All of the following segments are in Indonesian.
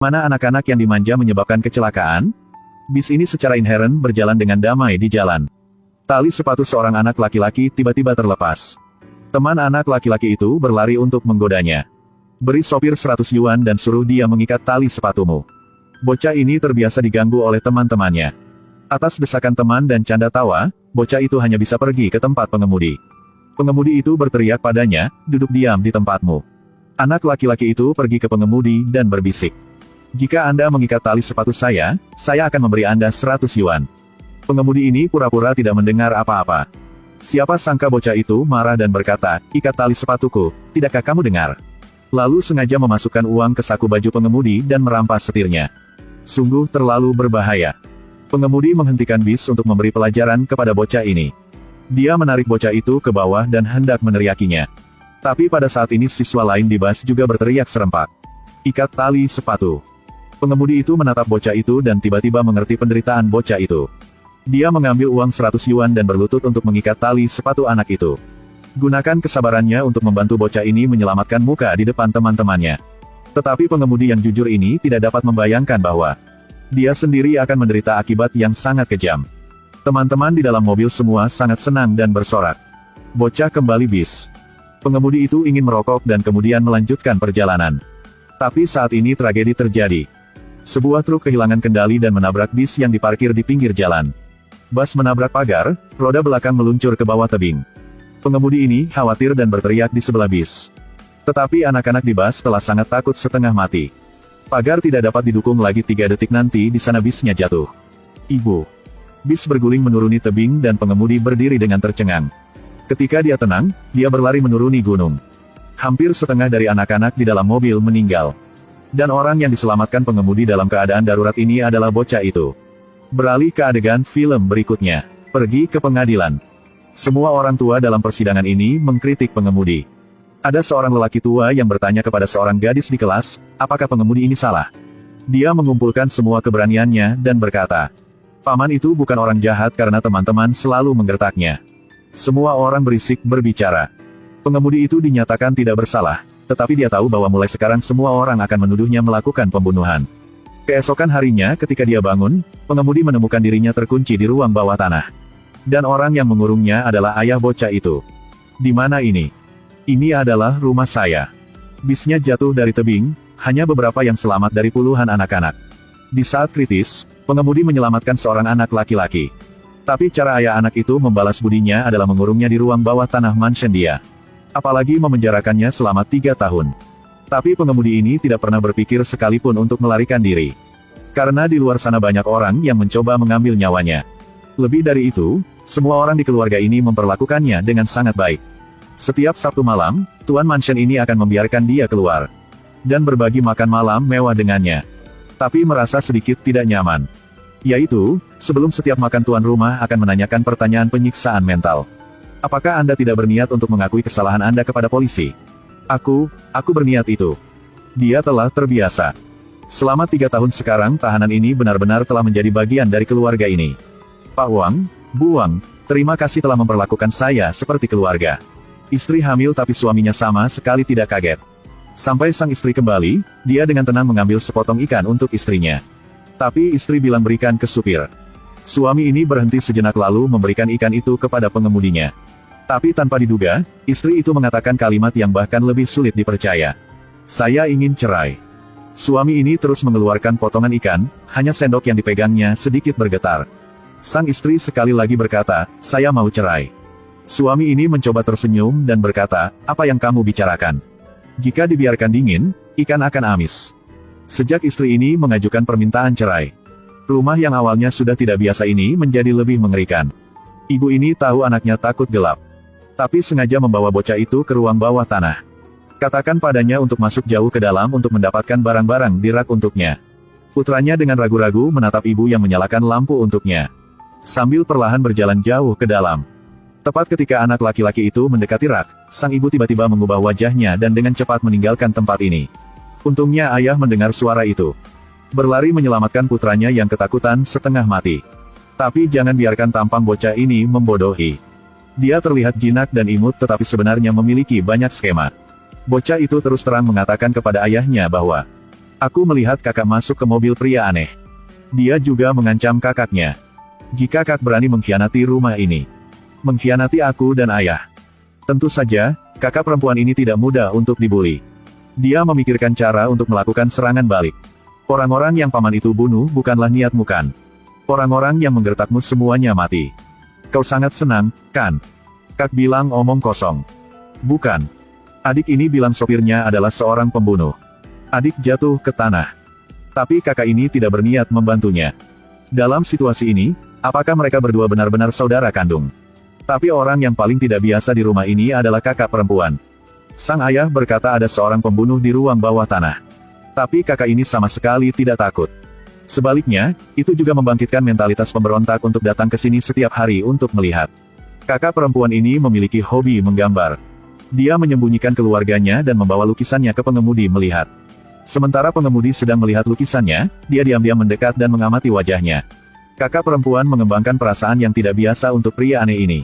Mana anak-anak yang dimanja menyebabkan kecelakaan? Bis ini secara inheren berjalan dengan damai di jalan. Tali sepatu seorang anak laki-laki tiba-tiba terlepas. Teman anak laki-laki itu berlari untuk menggodanya. Beri sopir 100 yuan dan suruh dia mengikat tali sepatumu. Bocah ini terbiasa diganggu oleh teman-temannya. Atas desakan teman dan canda tawa, bocah itu hanya bisa pergi ke tempat pengemudi. Pengemudi itu berteriak padanya, "Duduk diam di tempatmu." Anak laki-laki itu pergi ke pengemudi dan berbisik, "Jika Anda mengikat tali sepatu saya akan memberi Anda 100 yuan." Pengemudi ini pura-pura tidak mendengar apa-apa. Siapa sangka bocah itu marah dan berkata, "Ikat tali sepatuku, tidakkah kamu dengar?" Lalu sengaja memasukkan uang ke saku baju pengemudi dan merampas setirnya. Sungguh terlalu berbahaya. Pengemudi menghentikan bis untuk memberi pelajaran kepada bocah ini. Dia menarik bocah itu ke bawah dan hendak meneriakinya. Tapi pada saat ini siswa lain di bus juga berteriak serempak, "Ikat tali sepatu." Pengemudi itu menatap bocah itu dan tiba-tiba mengerti penderitaan bocah itu. Dia mengambil uang 100 yuan dan berlutut untuk mengikat tali sepatu anak itu. Gunakan kesabarannya untuk membantu bocah ini menyelamatkan muka di depan teman-temannya. Tetapi pengemudi yang jujur ini tidak dapat membayangkan bahwa dia sendiri akan menderita akibat yang sangat kejam. Teman-teman di dalam mobil semua sangat senang dan bersorak. Bocah kembali bis. Pengemudi itu ingin merokok dan kemudian melanjutkan perjalanan. Tapi saat ini tragedi terjadi. Sebuah truk kehilangan kendali dan menabrak bis yang diparkir di pinggir jalan. Bus menabrak pagar, roda belakang meluncur ke bawah tebing. Pengemudi ini khawatir dan berteriak di sebelah bis. Tetapi anak-anak di bus telah sangat takut setengah mati. Pagar tidak dapat didukung lagi 3 detik nanti di sana bisnya jatuh. Ibu. Bis berguling menuruni tebing dan pengemudi berdiri dengan tercengang. Ketika dia tenang, dia berlari menuruni gunung. Hampir setengah dari anak-anak di dalam mobil meninggal. Dan orang yang diselamatkan pengemudi dalam keadaan darurat ini adalah bocah itu. Beralih ke adegan film berikutnya. Pergi ke pengadilan. Semua orang tua dalam persidangan ini mengkritik pengemudi. Ada seorang lelaki tua yang bertanya kepada seorang gadis di kelas, apakah pengemudi ini salah? Dia mengumpulkan semua keberaniannya dan berkata, "Paman itu bukan orang jahat karena teman-teman selalu menggertaknya." Semua orang berisik berbicara. Pengemudi itu dinyatakan tidak bersalah. Tetapi dia tahu bahwa mulai sekarang semua orang akan menuduhnya melakukan pembunuhan. Keesokan harinya ketika dia bangun, pengemudi menemukan dirinya terkunci di ruang bawah tanah. Dan orang yang mengurungnya adalah ayah bocah itu. "Di mana ini?" "Ini adalah rumah saya." Bisnya jatuh dari tebing, hanya beberapa yang selamat dari puluhan anak-anak. Di saat kritis, pengemudi menyelamatkan seorang anak laki-laki. Tapi cara ayah anak itu membalas budinya adalah mengurungnya di ruang bawah tanah mansion dia. Apalagi memenjarakannya selama 3 tahun. Tapi pengemudi ini tidak pernah berpikir sekalipun untuk melarikan diri. Karena di luar sana banyak orang yang mencoba mengambil nyawanya. Lebih dari itu, semua orang di keluarga ini memperlakukannya dengan sangat baik. Setiap Sabtu malam, tuan mansion ini akan membiarkan dia keluar. Dan berbagi makan malam mewah dengannya. Tapi merasa sedikit tidak nyaman. Yaitu, sebelum setiap makan tuan rumah akan menanyakan pertanyaan penyiksaan mental. "Apakah Anda tidak berniat untuk mengakui kesalahan Anda kepada polisi?" Aku berniat itu." Dia telah terbiasa. Selama 3 tahun sekarang tahanan ini benar-benar telah menjadi bagian dari keluarga ini. "Pak Wang, Bu Wang, terima kasih telah memperlakukan saya seperti keluarga." Istri hamil tapi suaminya sama sekali tidak kaget. Sampai sang istri kembali, dia dengan tenang mengambil sepotong ikan untuk istrinya. Tapi istri bilang berikan ke supir. Suami ini berhenti sejenak lalu memberikan ikan itu kepada pengemudinya. Tapi tanpa diduga, istri itu mengatakan kalimat yang bahkan lebih sulit dipercaya. "Saya ingin cerai." Suami ini terus mengeluarkan potongan ikan, hanya sendok yang dipegangnya sedikit bergetar. Sang istri sekali lagi berkata, "Saya mau cerai." Suami ini mencoba tersenyum dan berkata, "Apa yang kamu bicarakan? Jika dibiarkan dingin, ikan akan amis." Sejak istri ini mengajukan permintaan cerai, rumah yang awalnya sudah tidak biasa ini menjadi lebih mengerikan. Ibu ini tahu anaknya takut gelap. Tapi sengaja membawa bocah itu ke ruang bawah tanah. Katakan padanya untuk masuk jauh ke dalam untuk mendapatkan barang-barang di rak untuknya. Putranya dengan ragu-ragu menatap ibu yang menyalakan lampu untuknya. Sambil perlahan berjalan jauh ke dalam. Tepat ketika anak laki-laki itu mendekati rak, sang ibu tiba-tiba mengubah wajahnya dan dengan cepat meninggalkan tempat ini. Untungnya ayah mendengar suara itu. Berlari menyelamatkan putranya yang ketakutan setengah mati. Tapi jangan biarkan tampang bocah ini membodohi. Dia terlihat jinak dan imut tetapi sebenarnya memiliki banyak skema. Bocah itu terus terang mengatakan kepada ayahnya bahwa Aku melihat kakak masuk ke mobil pria aneh. Dia juga mengancam kakaknya. Jika kakak berani mengkhianati rumah ini, mengkhianati aku dan ayah. Tentu saja, kakak perempuan ini tidak mudah untuk dibully. Dia memikirkan cara untuk melakukan serangan balik. Orang-orang yang paman itu bunuh bukanlah niatmu kan? Orang-orang yang menggertakmu semuanya mati. Kau sangat senang, kan? Kak bilang omong kosong. Bukan. Adik ini bilang sopirnya adalah seorang pembunuh. Adik jatuh ke tanah. Tapi kakak ini tidak berniat membantunya. Dalam situasi ini, apakah mereka berdua benar-benar saudara kandung? Tapi orang yang paling tidak biasa di rumah ini adalah kakak perempuan. Sang ayah berkata ada seorang pembunuh di ruang bawah tanah. Tapi kakak ini sama sekali tidak takut. Sebaliknya, itu juga membangkitkan mentalitas pemberontak untuk datang ke sini setiap hari untuk melihat. Kakak perempuan ini memiliki hobi menggambar. Dia menyembunyikan keluarganya dan membawa lukisannya ke pengemudi melihat. Sementara pengemudi sedang melihat lukisannya, dia diam-diam mendekat dan mengamati wajahnya. Kakak perempuan mengembangkan perasaan yang tidak biasa untuk pria aneh ini.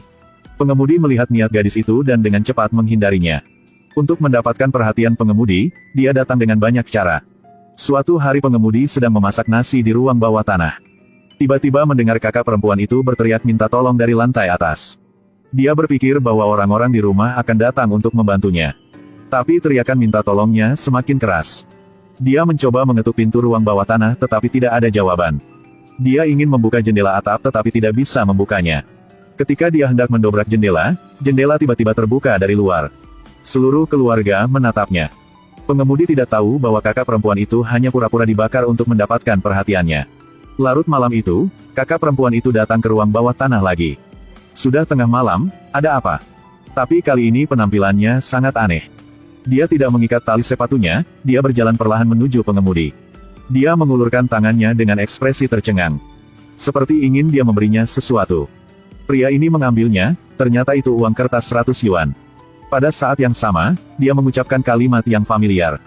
Pengemudi melihat niat gadis itu dan dengan cepat menghindarinya. Untuk mendapatkan perhatian pengemudi, dia datang dengan banyak cara. Suatu hari pengemudi sedang memasak nasi di ruang bawah tanah. Tiba-tiba mendengar kakak perempuan itu berteriak minta tolong dari lantai atas. Dia berpikir bahwa orang-orang di rumah akan datang untuk membantunya. Tapi teriakan minta tolongnya semakin keras. Dia mencoba mengetuk pintu ruang bawah tanah tetapi tidak ada jawaban. Dia ingin membuka jendela atap tetapi tidak bisa membukanya. Ketika dia hendak mendobrak jendela, jendela tiba-tiba terbuka dari luar. Seluruh keluarga menatapnya. Pengemudi tidak tahu bahwa kakak perempuan itu hanya pura-pura dibakar untuk mendapatkan perhatiannya. Larut malam itu, kakak perempuan itu datang ke ruang bawah tanah lagi. Sudah tengah malam, ada apa? Tapi kali ini penampilannya sangat aneh. Dia tidak mengikat tali sepatunya, dia berjalan perlahan menuju pengemudi. Dia mengulurkan tangannya dengan ekspresi tercengang. Seperti ingin dia memberinya sesuatu. Pria ini mengambilnya, ternyata itu uang kertas 100 yuan. Pada saat yang sama, dia mengucapkan kalimat yang familiar.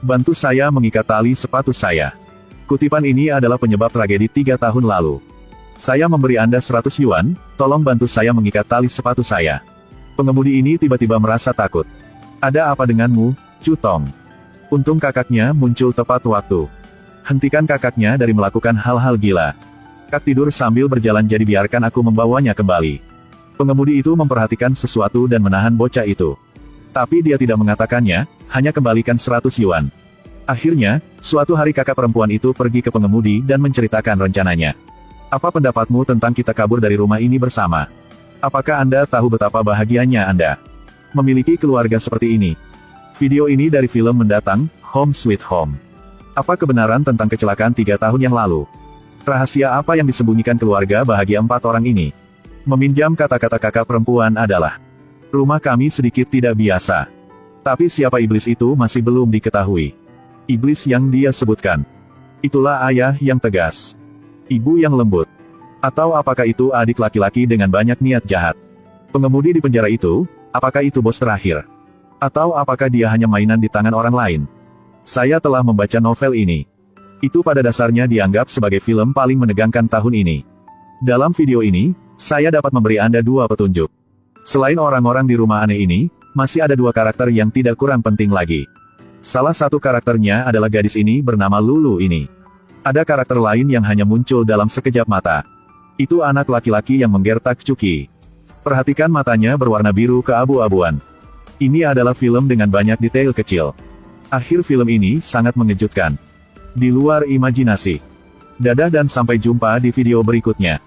Bantu saya mengikat tali sepatu saya. Kutipan ini adalah penyebab tragedi 3 tahun lalu. Saya memberi Anda 100 yuan, tolong bantu saya mengikat tali sepatu saya. Pengemudi ini tiba-tiba merasa takut. Ada apa denganmu, Cutong? Untung kakaknya muncul tepat waktu. Hentikan kakaknya dari melakukan hal-hal gila. Kak tidur sambil berjalan jadi biarkan aku membawanya kembali. Pengemudi itu memperhatikan sesuatu dan menahan bocah itu. Tapi dia tidak mengatakannya, hanya kembalikan 100 yuan. Akhirnya, suatu hari kakak perempuan itu pergi ke pengemudi dan menceritakan rencananya. Apa pendapatmu tentang kita kabur dari rumah ini bersama? Apakah Anda tahu betapa bahagianya Anda memiliki keluarga seperti ini? Video ini dari film mendatang, Home Sweet Home. Apa kebenaran tentang kecelakaan 3 tahun yang lalu? Rahasia apa yang disembunyikan keluarga bahagia 4 orang ini? Meminjam kata-kata kakak perempuan adalah, rumah kami sedikit tidak biasa. Tapi siapa iblis itu masih belum diketahui. Iblis yang dia sebutkan. Itulah ayah yang tegas. Ibu yang lembut. Atau apakah itu adik laki-laki dengan banyak niat jahat? Pengemudi di penjara itu, apakah itu bos terakhir? Atau apakah dia hanya mainan di tangan orang lain? Saya telah membaca novel ini. Itu pada dasarnya dianggap sebagai film paling menegangkan tahun ini. Dalam video ini, saya dapat memberi Anda 2 petunjuk. Selain orang-orang di rumah aneh ini, masih ada 2 karakter yang tidak kurang penting lagi. Salah satu karakternya adalah gadis ini bernama Lulu ini. Ada karakter lain yang hanya muncul dalam sekejap mata. Itu anak laki-laki yang menggertak Cuki. Perhatikan matanya berwarna biru keabu-abuan. Ini adalah film dengan banyak detail kecil. Akhir film ini sangat mengejutkan. Di luar imajinasi. Dadah dan sampai jumpa di video berikutnya.